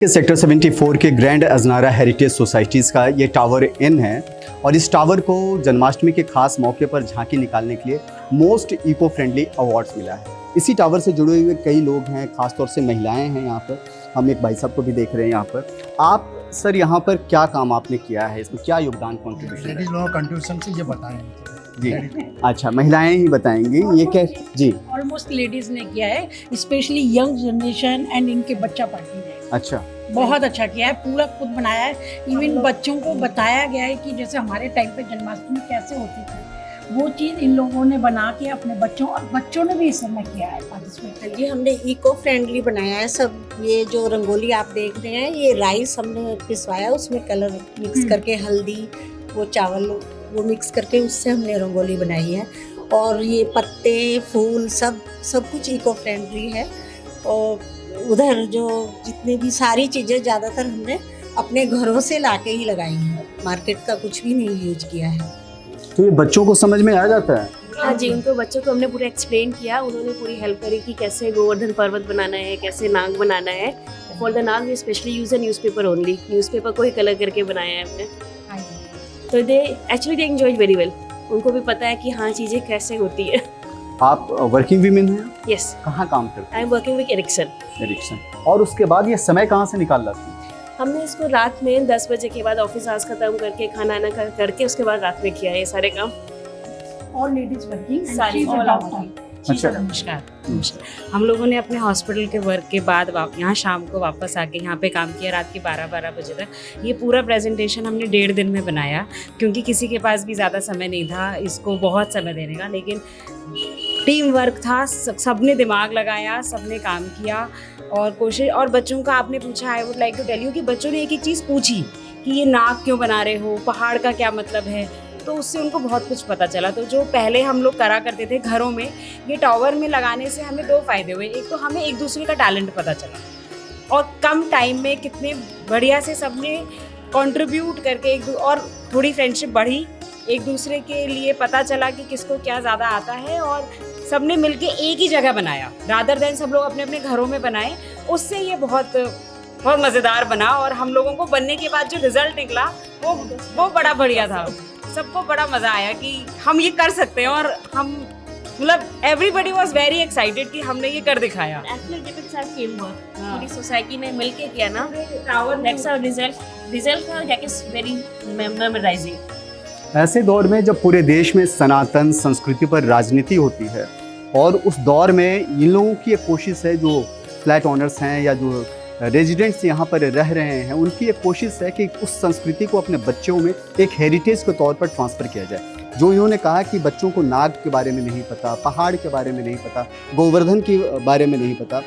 Sector 74 के grand Ajnara heritage societies का ये टावर इन है और इस टावर को जन्माष्टमी के खास मौके पर झांकी निकालने के लिए मोस्ट इको फ्रेंडली अवार्ड्स मिला है। इसी टावर से जुड़े हुए कई लोग हैं, खासतौर से महिलाएं हैं यहाँ पर। हम एक भाई साहब को भी देख रहे हैं यहाँ पर। आप सर यहाँ पर क्या काम आपने किया है, इसमें क्या योगदान कॉन्ट्रीब्यूशन? लेडीज लोगों कंट्रीब्यूशन से ये बताएंगे जी, अच्छा, महिलाएं ही बताएंगी ये क्या जी? ऑलमोस्ट लेडीज ने किया है, स्पेशली यंग जनरेशन एंड इनके बच्चा पार्टी ने अच्छा, बहुत अच्छा किया है। पूरा खुद बनाया है। इवन बच्चों को बताया गया है कि जैसे हमारे टाइम पे जन्माष्टमी कैसे होती थी, वो चीज़ इन लोगों ने बना के अपने बच्चों और बच्चों ने भी इस समय किया है पार्टिसिपेट। जी, हमने इको फ्रेंडली बनाया है सब। ये जो रंगोली आप देख रहे हैं, ये राइस हमने पिसवाया, उसमें कलर मिक्स करके, हल्दी, वो चावल वो मिक्स करके उससे हमने रंगोली बनाई है। और ये पत्ते, फूल सब कुछ इको फ्रेंडली है। और उधर जो जितने भी सारी चीज़ें ज़्यादातर हमने अपने घरों से लाके ही लगाई हैं, मार्केट का कुछ भी नहीं यूज किया है। तो ये बच्चों को समझ में आ जाता है? हाँ जी, उनको बच्चों को हमने पूरा एक्सप्लेन किया, उन्होंने पूरी हेल्प करी कि कैसे गोवर्धन पर्वत बनाना है, कैसे नाग बनाना है। For the naag we specially use a newspaper only, newspaper को ही कलर करके बनाया है हमने। तो दे एंजॉय वेरी वेल। उनको भी पता है कि हाँ चीज़ें कैसे होती है। आप वर्किंग वीमेन हैं? यस, कहाँ काम करते हैं? I am working with Ericsson. और उसके बाद ये समय कहाँ से निकाल लाती हैं? हमने इसको रात में 10 बजे के बाद ऑफिस आवर्स खत्म करके खाना आना करके उसके बाद रात में किया ये सारे काम। और लेडीज वर्किंग सारी अच्छा, नमस्कार। हम लोगों ने अपने हॉस्पिटल के वर्क के बाद यहाँ शाम को वापस आके यहाँ पे काम किया रात के 12 बजे तक। ये पूरा प्रेजेंटेशन हमने 1.5 दिन में बनाया, क्योंकि किसी के पास भी ज़्यादा समय नहीं था इसको बहुत समय देने का। लेकिन टीम वर्क था, सबने दिमाग लगाया, सबने काम किया और कोशिश। और बच्चों का आपने पूछा, I would like to tell you कि बच्चों ने एक चीज़ पूछी कि ये नाक क्यों बना रहे हो, पहाड़ का क्या मतलब है, तो उससे उनको बहुत कुछ पता चला। तो जो पहले हम लोग करा करते थे घरों में, ये टावर में लगाने से हमें 2 फ़ायदे हुए। एक तो हमें एक दूसरे का टैलेंट पता चला और कम टाइम में कितने बढ़िया से सबने कंट्रीब्यूट करके और थोड़ी फ्रेंडशिप बढ़ी, एक दूसरे के लिए पता चला कि किसको क्या ज़्यादा आता है और सबने मिलके एक ही जगह बनाया रादर देन सब लोग अपने अपने घरों में बनाए। उससे ये बहुत मज़ेदार बना और हम लोगों को बनने के बाद जो रिज़ल्ट निकला वो बड़ा बढ़िया था। सबको बड़ा मज़ा आया कि हम ये कर सकते हैं और हम मतलब एवरीबडी वाज वेरी एक्साइटेड कि हमने ये कर दिखाया। एक्चुअली जब एक साथ टीम वर्क पूरी सोसाइटी ने मिलके किया ना, दैट्स आवर रिजल्ट का दैट इज वेरी मेमोराइजिंग। ऐसे दौर में जब पूरे देश में सनातन संस्कृति पर राजनीति होती है और उस दौर में इन लोगों की एक कोशिश है, जो फ्लैट ओनर्स हैं या जो रेजिडेंट्स यहाँ पर रह रहे हैं, उनकी एक कोशिश है कि उस संस्कृति को अपने बच्चों में एक हेरिटेज के तौर पर ट्रांसफ़र किया जाए। जो इन्होंने कहा कि बच्चों को नाग के बारे में नहीं पता, पहाड़ के बारे में नहीं पता, गोवर्धन के बारे में नहीं पता,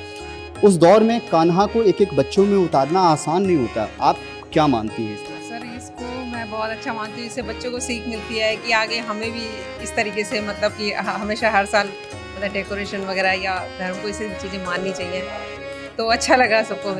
उस दौर में कान्हा को एक एक बच्चों में उतारना आसान नहीं होता। आप क्या मानती हैं? सर, इसको मैं बहुत अच्छा मानती हूँ। इससे बच्चों को सीख मिलती है कि आगे हमें भी इस तरीके से, मतलब कि हमेशा हर साल मतलब डेकोरेशन वगैरह या धर्म को इसी चीज़ें माननी चाहिए। तो अच्छा लगा सबको।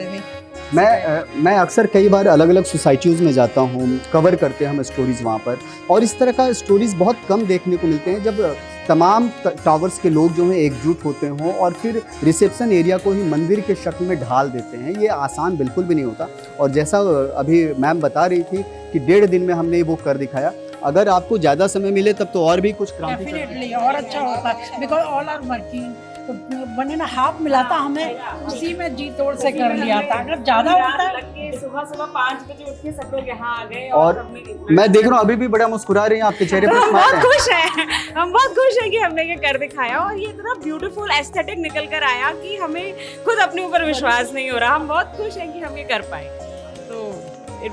मैं अक्सर कई बार अलग अलग सोसाइटीज़ में जाता हूँ, कवर करते हैं हम स्टोरीज़ वहाँ पर, और इस तरह का स्टोरीज़ बहुत कम देखने को मिलते हैं जब तमाम टावर्स के लोग जो हैं एकजुट होते हों और फिर रिसेप्शन एरिया को ही मंदिर के शक्ल में ढाल देते हैं। ये आसान बिल्कुल भी नहीं होता। और जैसा अभी मैम बता रही थी कि 1.5 दिन में हमने वो कर दिखाया। अगर आपको ज़्यादा समय मिले तब तो और भी कुछ क्रांति डेफिनेटली और अच्छा होता है, बिकॉज ऑल आर वर्किंग। तो 1.5 मिला था, हमें उसी में जी तोड़ से कर लिया था। अगर ज़्यादा होता है, सुबह 5 बजे उठ के सब लोग यहाँ आ गए और मैं देख रहा हूँ अभी भी बड़ा मुस्कुरा रही हैं, आपके चेहरे पर बहुत खुश है। हम बहुत खुश हैं कि हमने ये कर दिखाया और ये इतना ब्यूटीफुल एस्थेटिक निकल कर आया कि हमें खुद अपने ऊपर विश्वास नहीं हो रहा। हम बहुत खुश हैं कि हम ये कर पाए। तो it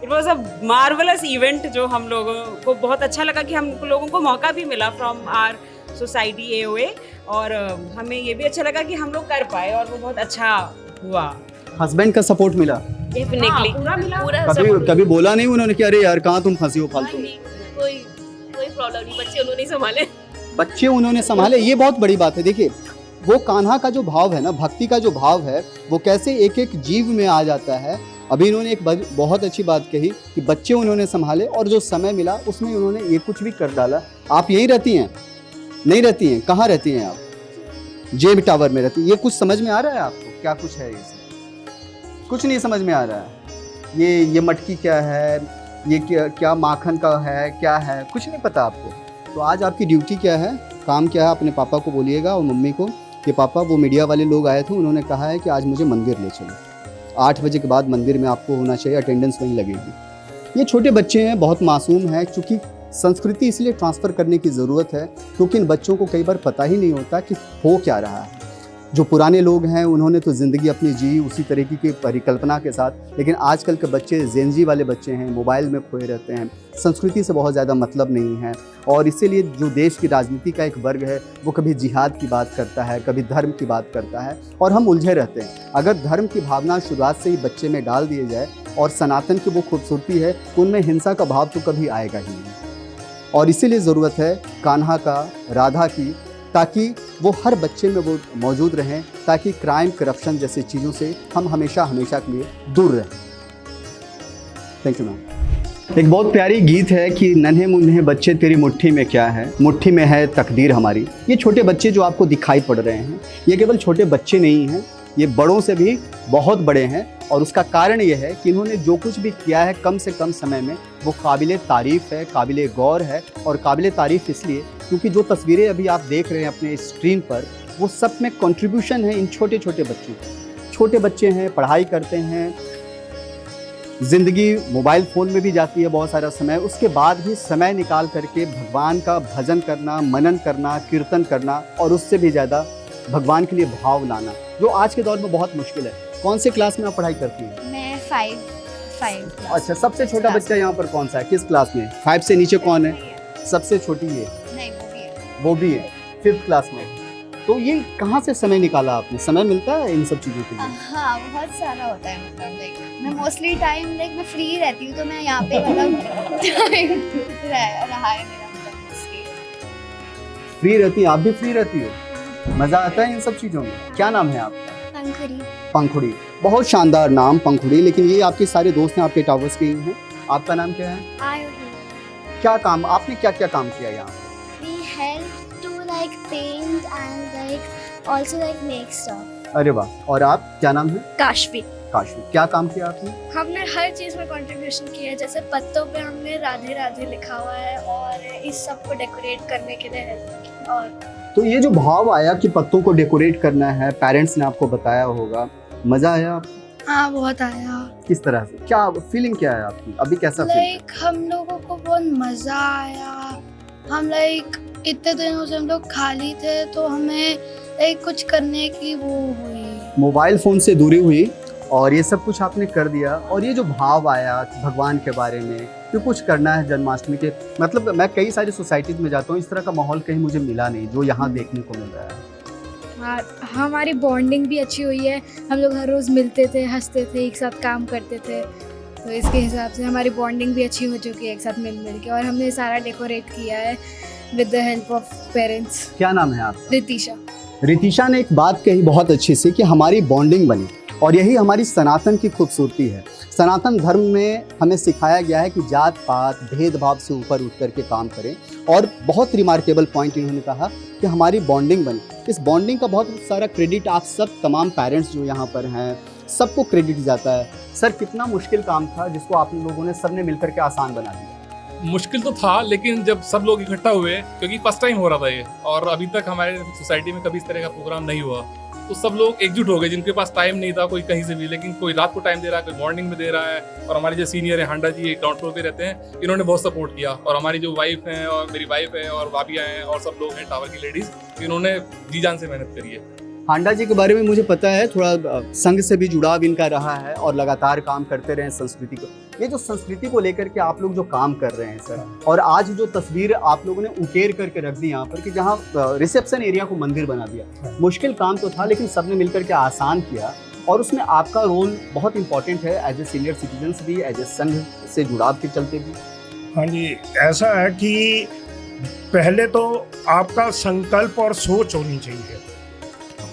was a marvellous event जो हम लोगों को बहुत अच्छा लगा कि हम लोगों को मौका भी मिला फ्रॉम आवर सोसाइटी एओए, और हमें ये भी अच्छा लगा कि हम लोग कर पाए और वो बहुत अच्छा हुआ। हस्बैंड का सपोर्ट मिला? डेफिनेटली पूरा मिला। कभी बोला नहीं उन्होंने कि अरे यार कहाँ तुम फंसी हो फालतू? कोई प्रॉब्लम नहीं, बच्चे उन्होंने संभाले। ये बहुत बड़ी बात है। देखिए, वो कान्हा का जो भाव है ना, भक्ति का जो भाव है, वो कैसे एक एक जीव में आ जाता है। अभी इन्होंने एक बहुत अच्छी बात कही कि बच्चे उन्होंने संभाले और जो समय मिला उसमें उन्होंने ये कुछ भी कर डाला। आप यहीं रहती हैं? नहीं रहती हैं? कहाँ रहती हैं आप? जेब टावर में रहती हैं। ये कुछ समझ में आ रहा है आपको क्या कुछ है ये? कुछ नहीं समझ में आ रहा है। ये मटकी क्या है, ये क्या माखन का है, क्या है, कुछ नहीं पता आपको। तो आज आपकी ड्यूटी क्या है, काम क्या है, अपने पापा को बोलिएगा और मम्मी को कि पापा वो मीडिया वाले लोग आए थे, उन्होंने कहा है कि आज मुझे मंदिर ले चलो। 8 बजे के बाद मंदिर में आपको होना चाहिए, अटेंडेंस वहीं लगेगी। ये छोटे बच्चे हैं, बहुत मासूम हैं, क्योंकि संस्कृति इसलिए ट्रांसफ़र करने की ज़रूरत है क्योंकि इन बच्चों को कई बार पता ही नहीं होता कि हो क्या रहा है। जो पुराने लोग हैं उन्होंने तो ज़िंदगी अपनी जी उसी तरीके की परिकल्पना के साथ, लेकिन आजकल के बच्चे जेनजी वाले बच्चे हैं, मोबाइल में खोए रहते हैं, संस्कृति से बहुत ज़्यादा मतलब नहीं है। और इसीलिए जो देश की राजनीति का एक वर्ग है वो कभी जिहाद की बात करता है, कभी धर्म की बात करता है और हम उलझे रहते हैं। अगर धर्म की भावना शुरुआत से ही बच्चे में डाल दिए जाए और सनातन की वो खूबसूरती है, उनमें हिंसा का भाव तो कभी आएगा ही नहीं। और इसीलिए ज़रूरत है कान्हा का, राधा की, ताकि वो हर बच्चे में वो मौजूद रहें, ताकि क्राइम, करप्शन जैसी चीज़ों से हम हमेशा हमेशा के लिए दूर रहें। Thank you ma'am. एक बहुत प्यारी गीत है कि नन्हे मुन्ने बच्चे तेरी मुट्ठी में क्या है, मुट्ठी में है तकदीर हमारी। ये छोटे बच्चे जो आपको दिखाई पड़ रहे हैं, ये केवल छोटे बच्चे नहीं हैं, ये बड़ों से भी बहुत बड़े हैं। और उसका कारण ये है कि इन्होंने जो कुछ भी किया है कम से कम समय में, वो काबिले तारीफ़ है, काबिले गौर है। और काबिले तारीफ़ इसलिए क्योंकि जो तस्वीरें अभी आप देख रहे हैं अपने स्क्रीन पर, वो सब में कंट्रीब्यूशन है इन छोटे छोटे बच्चों का। छोटे बच्चे हैं, पढ़ाई करते हैं, ज़िंदगी मोबाइल फ़ोन में भी जाती है बहुत सारा समय, उसके बाद भी समय निकाल करके भगवान का भजन करना, मनन करना, कीर्तन करना और उससे भी ज़्यादा भगवान के लिए भाव लाना, जो आज के दौर में बहुत मुश्किल है। कौन से क्लास में आप पढ़ाई करती हैं? मैं 5 अच्छा, सबसे छोटा बच्चा यहाँ पर कौन सा है, किस क्लास में? 5 से नीचे कौन है? सबसे छोटी है? नहीं, वो भी है। वो भी है, 5th क्लास में। तो ये कहाँ से समय निकाला आपने? समय मिलता है इन सब चीज़ों के लिए? हाँ, बहुत सारा होता है, मतलब लाइक मैं मोस्टली टाइम मैं फ्री रहती हूँ, तो मैं यहाँ पे मतलब टाइम रहा है मेरा, मतलब मोस्टली फ्री रहती है। आप भी फ्री रहती हो? मज़ा आता है इन सब चीज़ों में? क्या नाम है आपका? पंखुड़ी। पंखुड़ी, बहुत शानदार नाम पंखुड़ी। लेकिन ये आपके सारे दोस्त हैं, आपके टावर्स के ही हैं। आपका नाम क्या है? आयुर्वेद। क्या काम, आपने क्या क्या काम किया यहाँ? We help to like paint and like also like make stuff. अरे वाह। और आप, क्या नाम है? काशवी। काशवी, क्या काम किया आपने? हमने हर चीज़ में कंट्रीब्यूशन किया है, जैसे पत्तों पे हमने राधे राधे लिखा हुआ है और इस सब को डेकोरेट करने के लिए हेल्प की। और तो ये जो भाव आया कि पत्तों को डेकोरेट करना है, पेरेंट्स ने आपको बताया होगा, मज़ा आया? हाँ, बहुत आया। किस तरह से, क्या फीलिंग क्या है आपकी अभी, कैसा फील? लाइक हम लोगों को बहुत मज़ा आया। हम लाइक इतने दिनों से हम लोग खाली थे, तो हमें लाइक कुछ करने की वो हुई, मोबाइल फ़ोन से दूरी हुई और ये सब कुछ आपने कर दिया। और ये जो भाव आया भगवान के बारे में कि कुछ करना है जन्माष्टमी के, मतलब मैं कई सारी सोसाइटीज़ में जाता हूँ, इस तरह का माहौल कहीं मुझे मिला नहीं जो यहाँ देखने को मिल रहा है। हमारी बॉन्डिंग भी अच्छी हुई है। हम लोग हर रोज़ मिलते थे, हंसते थे, एक साथ काम करते थे, तो इसके हिसाब से हमारी बॉन्डिंग भी अच्छी हो चुकी है एक साथ मिल के। और हमने सारा डेकोरेट किया है with the help of parents. क्या नाम है आपका? रितिशा। रितिशा ने एक बात कही बहुत अच्छी सी कि हमारी बॉन्डिंग बनी, और यही हमारी सनातन की खूबसूरती है। सनातन धर्म में हमें सिखाया गया है कि जात पात भेदभाव से ऊपर उठ करके काम करें। और बहुत रिमार्केबल पॉइंट इन्होंने कहा कि हमारी बॉन्डिंग बनी। इस बॉन्डिंग का बहुत सारा क्रेडिट आप सब तमाम पेरेंट्स जो यहाँ पर हैं सबको क्रेडिट जाता है। सर, कितना मुश्किल काम था जिसको आप लोगों ने सबने मिलकर के आसान बना दिया? मुश्किल तो था, लेकिन जब सब लोग इकट्ठा हुए, क्योंकि फर्स्ट टाइम हो रहा था ये, और अभी तक हमारे सोसाइटी में कभी इस तरह का प्रोग्राम नहीं हुआ, तो सब लोग एकजुट हो गए। जिनके पास टाइम नहीं था, कोई कहीं से भी, लेकिन कोई रात को टाइम दे रहा है, कोई मॉर्निंग में दे रहा है। और हमारे जो सीनियर है हांडा जी, ग्राउंड फ्लोर पे रहते हैं, इन्होंने बहुत सपोर्ट किया। और हमारी जो वाइफ हैं, और मेरी वाइफ है, और भाभियाँ हैं, और सब लोग हैं टावर की लेडीज़, इन्होंने जी जान से मेहनत करी है। हांडा जी के बारे में मुझे पता है, थोड़ा संघ से भी जुड़ाव इनका रहा है और लगातार काम करते रहे संस्कृति को। ये जो संस्कृति को लेकर के आप लोग जो काम कर रहे हैं सर, और आज जो तस्वीर आप लोगों ने उकेर करके रख दी यहाँ पर कि जहाँ रिसेप्शन एरिया को मंदिर बना दिया, मुश्किल काम तो था लेकिन सबने मिलकर के आसान किया। और उसमें आपका रोल बहुत इंपॉर्टेंट है एज ए सीनियर सिटीजन्स भी, एज ए संघ से जुड़ाव के चलते भी। हाँ जी, ऐसा है कि पहले तो आपका संकल्प और सोच होनी चाहिए।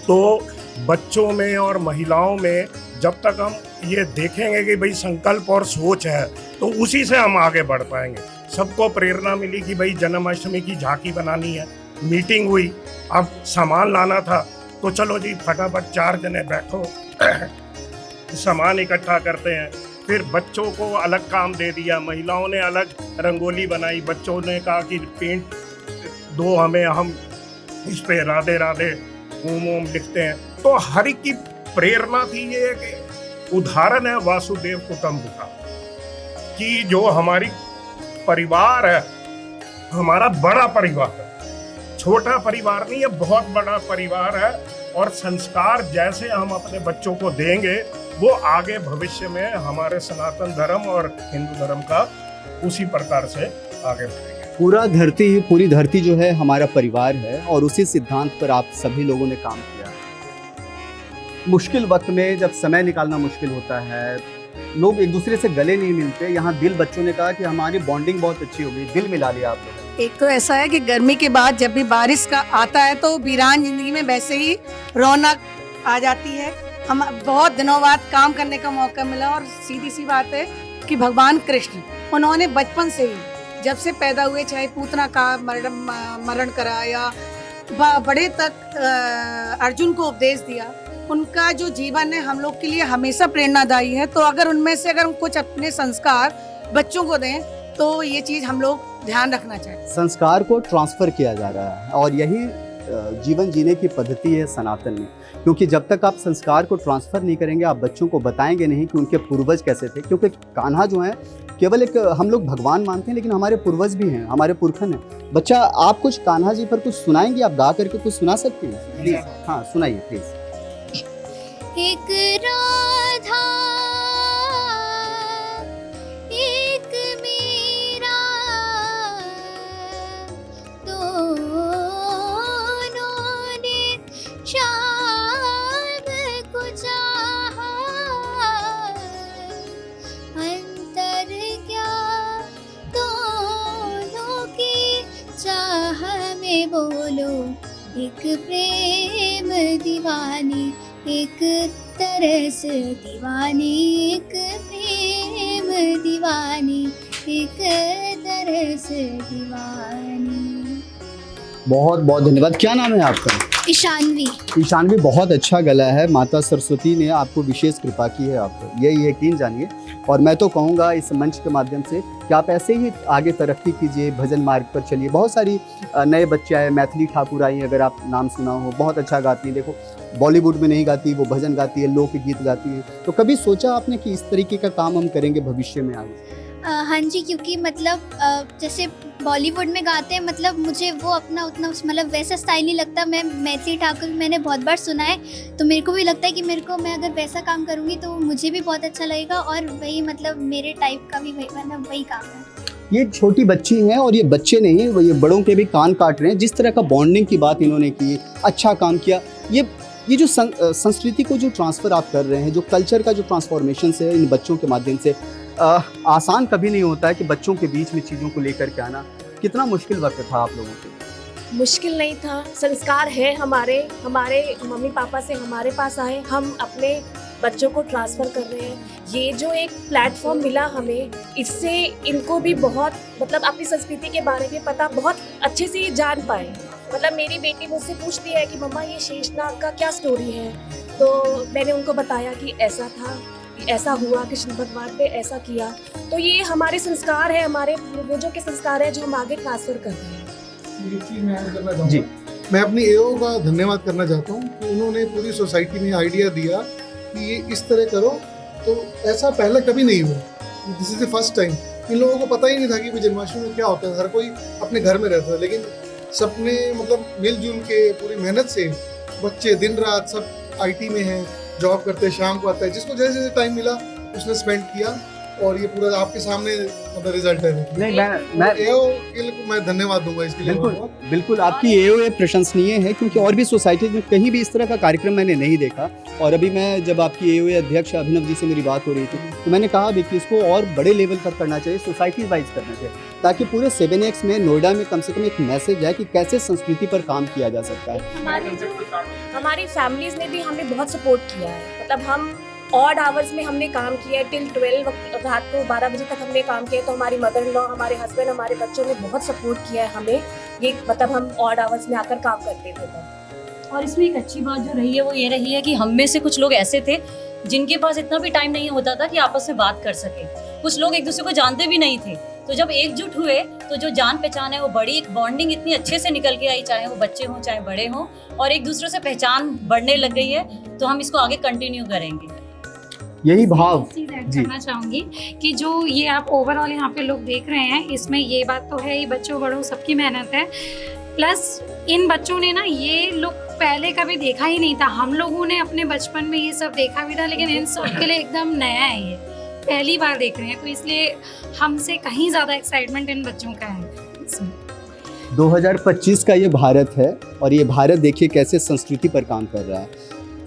तो बच्चों में और महिलाओं में जब तक हम ये देखेंगे कि भाई संकल्प और सोच है, तो उसी से हम आगे बढ़ पाएंगे। सबको प्रेरणा मिली कि भाई जन्माष्टमी की झांकी बनानी है, मीटिंग हुई, अब सामान लाना था, तो चलो जी फटाफट 4 जने बैठो सामान इकट्ठा करते हैं। फिर बच्चों को अलग काम दे दिया, महिलाओं ने अलग रंगोली बनाई, बच्चों ने कहा कि पेंट दो हमें, हम इस पे राधे राधे ओम ओम लिखते हैं। तो हर एक की प्रेरणा थी। ये एक उदाहरण है वासुदेव कुटुंब का, कि जो हमारी परिवार है, हमारा बड़ा परिवार है, छोटा परिवार नहीं है, बहुत बड़ा परिवार है। और संस्कार जैसे हम अपने बच्चों को देंगे, वो आगे भविष्य में हमारे सनातन धर्म और हिंदू धर्म का उसी प्रकार से आगे बढ़ेंगे। पूरी धरती जो है हमारा परिवार है, और उसी सिद्धांत पर आप सभी लोगों ने काम किया। मुश्किल वक्त में जब समय निकालना मुश्किल होता है, लोग एक दूसरे से गले नहीं मिलते, यहाँ दिल, बच्चों ने कहा कि हमारी बॉन्डिंग बहुत अच्छी हो गई, दिल मिला लिया आप लोगों ने। एक तो ऐसा है कि गर्मी के बाद जब भी बारिश का आता है तो वीरान जिंदगी में वैसे ही रौनक आ जाती है। हम बहुत दिनों बाद काम करने का मौका मिला, और सीधी सी बात है कि भगवान कृष्ण, उन्होंने बचपन से ही, जब से पैदा हुए, चाहे पूतना का मरण करा या बड़े तक अर्जुन को उपदेश दिया, उनका जो जीवन है हम लोग के लिए हमेशा प्रेरणादायी है। तो अगर उनमें से अगर हम कुछ अपने संस्कार बच्चों को दें तो ये चीज़ हम लोग ध्यान रखना चाहिए। संस्कार को ट्रांसफर किया जा रहा है, और यही जीवन जीने की पद्धति है सनातन में। क्योंकि जब तक आप संस्कार को ट्रांसफर नहीं करेंगे, आप बच्चों को बताएंगे नहीं कि उनके पूर्वज कैसे थे। क्योंकि कान्हा जो है केवल एक, हम लोग भगवान मानते हैं, लेकिन हमारे पूर्वज भी हैं, हमारे पुरखन हैं। बच्चा, आप कुछ कान्हा जी पर कुछ सुनाएंगे? आप गा करके कुछ सुना सकते हैं प्लीज? हाँ, सुनाइए प्लीज। एक राधा एक मीरा, दोनों ने शाम को चाहा, अंतर क्या दोनों की चाह में बोलो, एक प्रेम दीवानी, एक तरस दीवानी, एक प्रेम दीवानी, एक तरस दीवानी। बहुत बहुत धन्यवाद। क्या नाम है आपका? ईशानवी। ईशानवी, बहुत अच्छा गला है। माता सरस्वती ने आपको विशेष कृपा की है, आप ये यकीन जानिए। और मैं तो कहूँगा इस मंच के माध्यम से कि आप ऐसे ही आगे तरक्की कीजिए, भजन मार्ग पर चलिए। बहुत सारी नए बच्चे आए, मैथिली ठाकुर आई, अगर आप नाम सुना हो, बहुत अच्छा गाती है। देखो, बॉलीवुड में नहीं गाती, वो भजन गाती है, लोकगीत गाती है। तो कभी सोचा आपने कि इस तरीके का काम हम करेंगे भविष्य में आगे? हाँ जी, क्योंकि मतलब जैसे बॉलीवुड में गाते हैं, मतलब मुझे वो अपना उतना मतलब वैसा स्टाइल नहीं लगता। मैं मैथिली ठाकुर मैंने बहुत बार सुना है, तो मेरे को भी लगता है कि मैं अगर वैसा काम करूँगी तो मुझे भी बहुत अच्छा लगेगा, और वही मतलब मेरे टाइप का भी वही काम है। ये छोटी बच्ची हैं, और ये बच्चे नहीं, ये बड़ों के भी कान काट रहे हैं। जिस तरह का बॉन्डिंग की बात इन्होंने की, अच्छा काम किया। ये जो संस्कृति को जो ट्रांसफ़र आप कर रहे हैं, जो कल्चर का जो ट्रांसफॉर्मेशन है इन बच्चों के माध्यम से, आसान कभी नहीं होता है कि बच्चों के बीच में चीज़ों को लेकर के आना। कितना मुश्किल वक्त था आप लोगों के? मुश्किल नहीं था। संस्कार है हमारे मम्मी पापा से हमारे पास आए, हम अपने बच्चों को ट्रांसफ़र कर रहे हैं। ये जो एक प्लेटफॉर्म मिला हमें, इससे इनको भी बहुत मतलब अपनी संस्कृति के बारे में पता बहुत अच्छे से जान पाए। मतलब मेरी बेटी मुझसे पूछती है कि मम्मा ये शेषनाग का क्या स्टोरी है, तो मैंने उनको बताया कि ऐसा था, ऐसा हुआ, कृष्ण भगवान ने ऐसा किया। तो ये हमारे संस्कार है, हमारे पूर्वजों के संस्कार है, जो हम आगे ट्रांसफ़र कर रहे हैं। जी, मैं अपनी एओ का धन्यवाद करना चाहता हूँ कि उन्होंने पूरी सोसाइटी में आइडिया दिया कि ये इस तरह करो। तो ऐसा पहले कभी नहीं हुआ, this is the first time. इन लोगों को पता ही नहीं था कि जन्माष्टमी में क्या होता है। हर कोई अपने घर में रहता है, लेकिन सबने मतलब मिलजुल के पूरी मेहनत से, बच्चे दिन रात सब आईटी में हैं, जॉब करते हैं, शाम को आता है, जिसको जैसे जैसे टाइम मिला उसने स्पेंड किया, और ये पूरा आपके सामने मतलब रिजल्ट है। नहीं, मैं एओ के लिए मैं धन्यवाद दूंगा इसके लिए। बिल्कुल आपकी एओ प्रशंसनीय है, क्योंकि और भी सोसाइटीज में कहीं भी इस तरह का कार्यक्रम मैंने नहीं देखा। और अभी मैं जब आपकी एओ अध्यक्ष अभिनव जी से मेरी बात हो रही थी, तो मैंने कहा भी कि इसको और बड़े लेवल पर करना चाहिए, सोसाइटी वाइज करना चाहिए, ताकि पूरे 7X में, नोएडा में कम से कम एक मैसेज है कि कैसे संस्कृति पर काम किया जा सकता है। हमारी फैमिलीज ने भी हमें बहुत सपोर्ट किया है। मतलब हम ऑड आवर्स में हमने काम किया है, टिल 12 रात को 12 बजे तक हमने काम किया है। तो हमारी मदर इन लॉ, हमारे हस्बैंड, हमारे बच्चों ने बहुत सपोर्ट किया है हमें। ये मतलब हम ऑड आवर्स में आकर काम करते थे तब। और इसमें एक अच्छी बात जो रही है वो ये रही है कि हम में से कुछ लोग ऐसे थे जिनके पास इतना भी टाइम नहीं होता था कि आपस में बात कर सके। कुछ लोग एक दूसरे को जानते भी नहीं थे, तो जब एकजुट हुए तो जो जान पहचान है वो बड़ी, एक बॉन्डिंग इतनी अच्छे से निकल के आई, चाहे वो बच्चे हों चाहे बड़े हों, और एक दूसरे से पहचान बढ़ने लग गई है। तो हम इसको आगे कंटिन्यू करेंगे। यही भाव चीज़ ऐड करना चाहूँगी कि जो ये आप ओवरऑल यहाँ पे लोग देख रहे हैं, इसमें ये बात तो है, ये बच्चों बड़ों सबकी मेहनत है। प्लस इन बच्चों ने ना ये लुक पहले कभी देखा ही नहीं था। हम लोगों ने अपने बचपन में ये सब देखा भी था, लेकिन इन सब के लिए एकदम नया है, ये पहली बार देख रहे हैं। तो इसलिए हमसे कहीं ज़्यादा एक्साइटमेंट इन बच्चों का है इसमें। 2025 का ये भारत है, और ये भारत देखिए कैसे संस्कृति पर काम कर रहा है।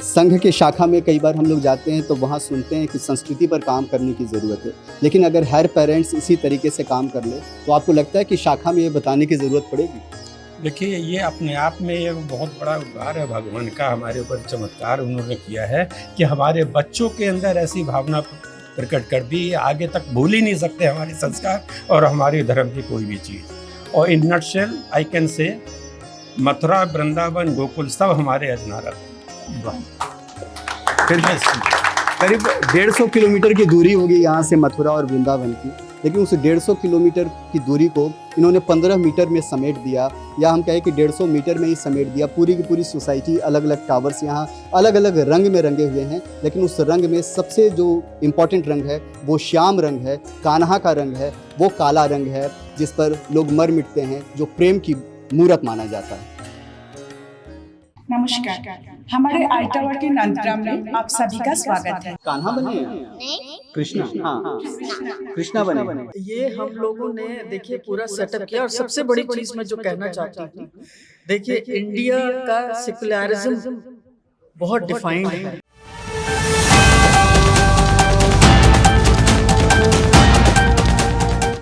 संघ के शाखा में कई बार हम लोग जाते हैं तो वहाँ सुनते हैं कि संस्कृति पर काम करने की ज़रूरत है, लेकिन अगर हर पेरेंट्स इसी तरीके से काम कर ले तो आपको लगता है कि शाखा में ये बताने की ज़रूरत पड़ेगी? देखिए, ये अपने आप में एक बहुत बड़ा उपकार है भगवान का, हमारे ऊपर चमत्कार उन्होंने किया है कि हमारे बच्चों के अंदर ऐसी भावना प्रकट कर दी। आगे तक भूल ही नहीं सकते हमारे संस्कार और हमारे धर्म की कोई भी चीज़। और in nutshell I can say Mathura, Vrindavan, Gokul सब हमारे अधीनस्थ। फिर करीब 150 किलोमीटर की दूरी होगी यहाँ से मथुरा और वृंदावन की, लेकिन उस 150 किलोमीटर की दूरी को इन्होंने 15 मीटर में समेट दिया, या हम कहें कि 150 मीटर में ही समेट दिया। पूरी की पूरी सोसाइटी, अलग अलग टावर्स यहाँ अलग अलग रंग में रंगे हुए हैं, लेकिन उस रंग में सबसे जो इम्पोर्टेंट रंग है वो श्याम रंग है, कान्हा का रंग है, वो काला रंग है जिस पर लोग मर मिटते हैं, जो प्रेम की मूर्त माना जाता है। नमस्कार, हमारे आई टावर के नंदग्राम में आप सभी का स्वागत है। कान्हा बने हैं? कृष्णा, हाँ कृष्णा बने। ये हम लोगों ने देखिए पूरा सेटअप किया। और सबसे बड़ी चीज मैं जो कहना चाहती हूँ, देखिए इंडिया का सेकुलरिज्म बहुत डिफाइंड है।